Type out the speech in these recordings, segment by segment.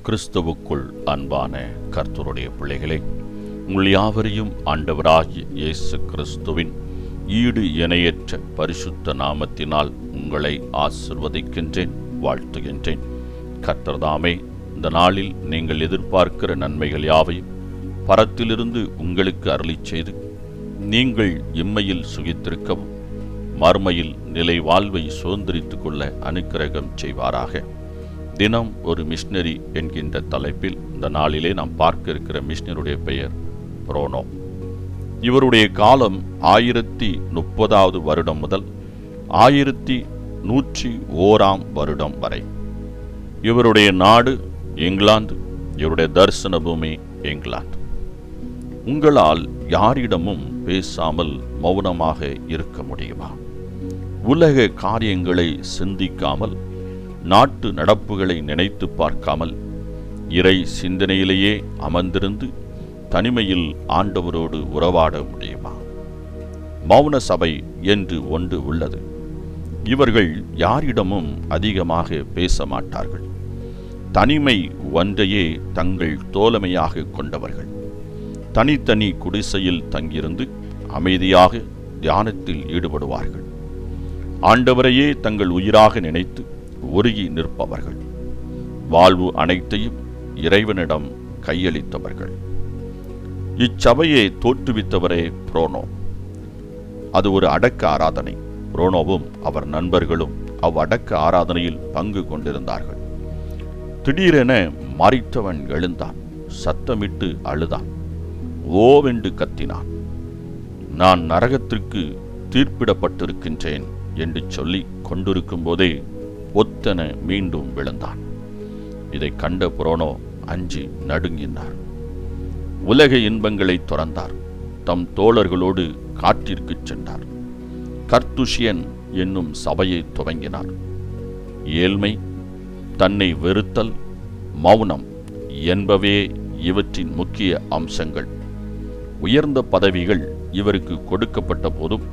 கிறிஸ்துவுக்குள் அன்பான கர்த்தருடைய பிள்ளைகளே, உங்கள் யாவரையும் ஆண்டவராகிய இயேசு கிறிஸ்துவின் ஈடு இணையற்ற பரிசுத்த நாமத்தினால் உங்களை ஆசிர்வதிக்கின்றேன், வாழ்த்துகின்றேன். கர்த்தர்தாமே இந்த நாளில் நீங்கள் எதிர்பார்க்கிற நன்மைகள் யாவையும் பரத்திலிருந்து உங்களுக்கு அருளிச் செய்து நீங்கள் இம்மையில் சுகித்திருக்கவும் மறுமையில் நிலை வாழ்வை சுதந்திரித்துக் கொள்ள அனுக்கிரகம் செய்வாராக. தினம் ஒரு மிஷனரி என்கின்ற தலைப்பில் இந்த நாளிலே நாம் பார்க்க இருக்கிற மிஷனருடைய பெயர் புரோனோ. இவருடைய காலம் 1030வது வருடம் முதல் 1101ஆம் வருடம் வரை. இவருடைய நாடு இங்கிலாந்து, இவருடைய தரிசன பூமி இங்கிலாந்து. உங்களால் யாரிடமும் பேசாமல் மௌனமாக இருக்க முடியுமா? உலக காரியங்களை சிந்திக்காமல், நாட்டு நடப்புகளை நினைத்து பார்க்காமல், இறை சிந்தனையிலேயே அமர்ந்திருந்து தனிமையில் ஆண்டவரோடு உறவாட முடியுமா? மௌன சபை என்று ஒன்று உள்ளது. இவர்கள் யாரிடமும் அதிகமாக பேச மாட்டார்கள். தனிமை ஒன்றையே தங்கள் தோழமையாக கொண்டவர்கள். தனித்தனி குடிசையில் தங்கியிருந்து அமைதியாக தியானத்தில் ஈடுபடுவார்கள். ஆண்டவரையே தங்கள் உயிராக நினைத்து ஒருகி நிற்பவர்கள். வாழ்வு அனைத்தையும் இறைவனிடம் கையளித்தவர்கள். இச்சபையை தோற்றுவித்தவரே புரோனோ. அது ஒரு அடக்க ஆராதனை. புரோனோவும் அவர் நண்பர்களும் அவ்வடக்க ஆராதனையில் பங்கு கொண்டிருந்தார்கள். திடீரென மரித்தவன் எழுந்தான், சத்தமிட்டு அழுதான், ஓவென்று கத்தினான். நான் நரகத்திற்கு தீர்ப்பிடப்பட்டிருக்கின்றேன் என்று சொல்லி கொண்டிருக்கும் போதே ஒத்தன மீண்டும் விழுந்தான். இதை கண்ட புரோனோ அஞ்சி நடுங்கினார். உலக இன்பங்களை துறந்தார். தம் தோழர்களோடு காட்டிற்கு சென்றார். கர்த்துஷியன் என்னும் சபையை துவங்கினார். ஏழ்மை, தன்னை வெறுத்தல், மௌனம் என்பவே இவற்றின் முக்கிய அம்சங்கள். உயர்ந்த பதவிகள் இவருக்கு கொடுக்கப்பட்ட போதும்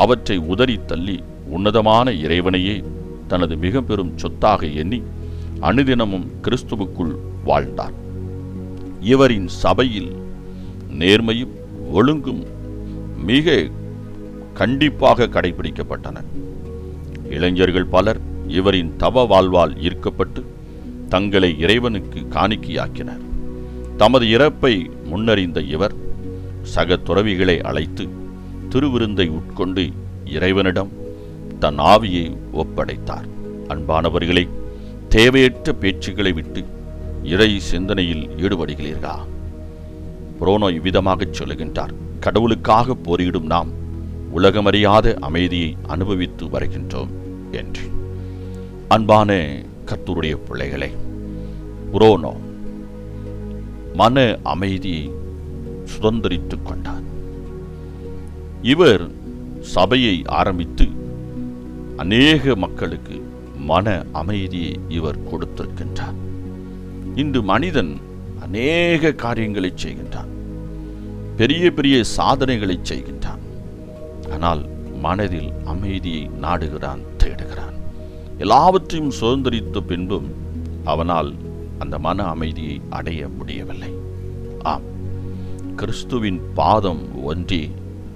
அவற்றை உதறி தள்ளி உன்னதமான இறைவனையே தனது மிக பெரும் சொத்தாக எண்ணி அனுதினமும் கிறிஸ்துவுக்குள் வாழ்ந்தார். இவரின் சபையில் நேர்மையும் ஒழுங்கும் மிக கண்டிப்பாக கடைபிடிக்கப்பட்டன. இளைஞர்கள் பலர் இவரின் தவ வாழ்வால் ஈர்க்கப்பட்டு தங்களை இறைவனுக்கு காணிக்கையாக்கினர். தமது இறப்பை முன்னறிந்த இவர் சக துறவிகளை அழைத்து திருவிருந்தை உட்கொண்டு இறைவனிடம் தன் ஆவியை ஒப்படைத்தார். அன்பானவர்களே, தேவையற்ற பேச்சுக்களை விட்டு இறை சிந்தனையில் ஈடுபடுகிறீர்களா? புரோனோ இவ்விதமாகச் சொல்லுகின்றார்: கடவுளுக்காக போரிடும் நாம் உலகமறியாத அமைதியை அனுபவித்து வருகின்றோம் என்று. அன்பான கர்த்தருடைய பிள்ளைகளே, புரோனோ மன அமைதியை சுதந்திரித்துக் கொண்டார். இவர் சபையை ஆரம்பித்து அநேக மக்களுக்கு மன அமைதியை இவர் கொடுத்திருக்கின்றார். இன்று மனிதன் அநேக காரியங்களை செய்கின்றான், பெரிய பெரிய சாதனைகளை செய்கின்றான். ஆனால் மனதில் அமைதியை நாடுகிறான், தேடுகிறான். எல்லாவற்றையும் சுதந்திரித்த பின்பும் அவனால் அந்த மன அமைதியை அடைய முடியவில்லை. ஆம், கிறிஸ்துவின் பாதம் ஒன்றே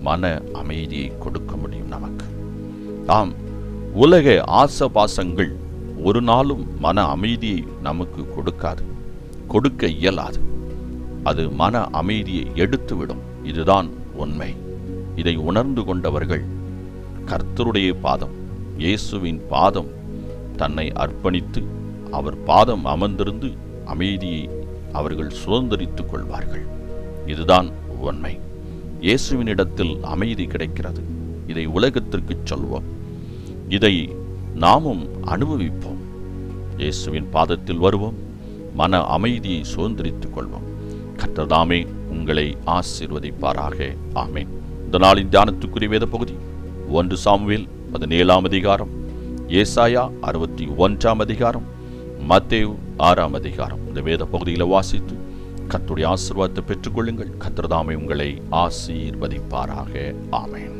மன அமைதியை கொடுக்க முடியும் நமக்கு. ஆம், உலக ஆசபாசங்கள் ஒரு நாளும் மன அமைதியை நமக்கு கொடுக்காது, கொடுக்க இயலாது. அது மன அமைதியை எடுத்துவிடும். இதுதான் உண்மை. இதை உணர்ந்து கொண்டவர்கள் கர்த்தருடைய பாதம், இயேசுவின் பாதம் தன்னை அர்ப்பணித்து அவர் பாதம் அமர்ந்திருந்து அமைதியை அவர்கள் சுதந்திரித்துக் கொள்வார்கள். இதுதான் உண்மை. இயேசுவினிடத்தில் அமைதி கிடைக்கிறது. இதை உலகத்திற்கு சொல்வோம். இதை நாமும் அனுபவிப்போம். இயேசுவின் பாதத்தில் வருவோம், மன அமைதியை சுதந்திரித்துக் கொள்வோம். கர்த்தர்தாமே உங்களை ஆசீர்வதிப்பாராக. ஆமென். இந்த நாளின் தியானத்துக்குரிய வேத பகுதி 1 சாமுவேல் 17ஆம் அதிகாரம், ஏசாயா 61ஆம் அதிகாரம், மத்தேயு 6ஆம் அதிகாரம். இந்த வேத பகுதியில் வாசித்து கர்த்தருடைய ஆசீர்வாதத்தை பெற்றுக்கொள்ளுங்கள். கர்த்தர்தாமே உங்களை ஆசீர்வதிப்பாராக. ஆமென்.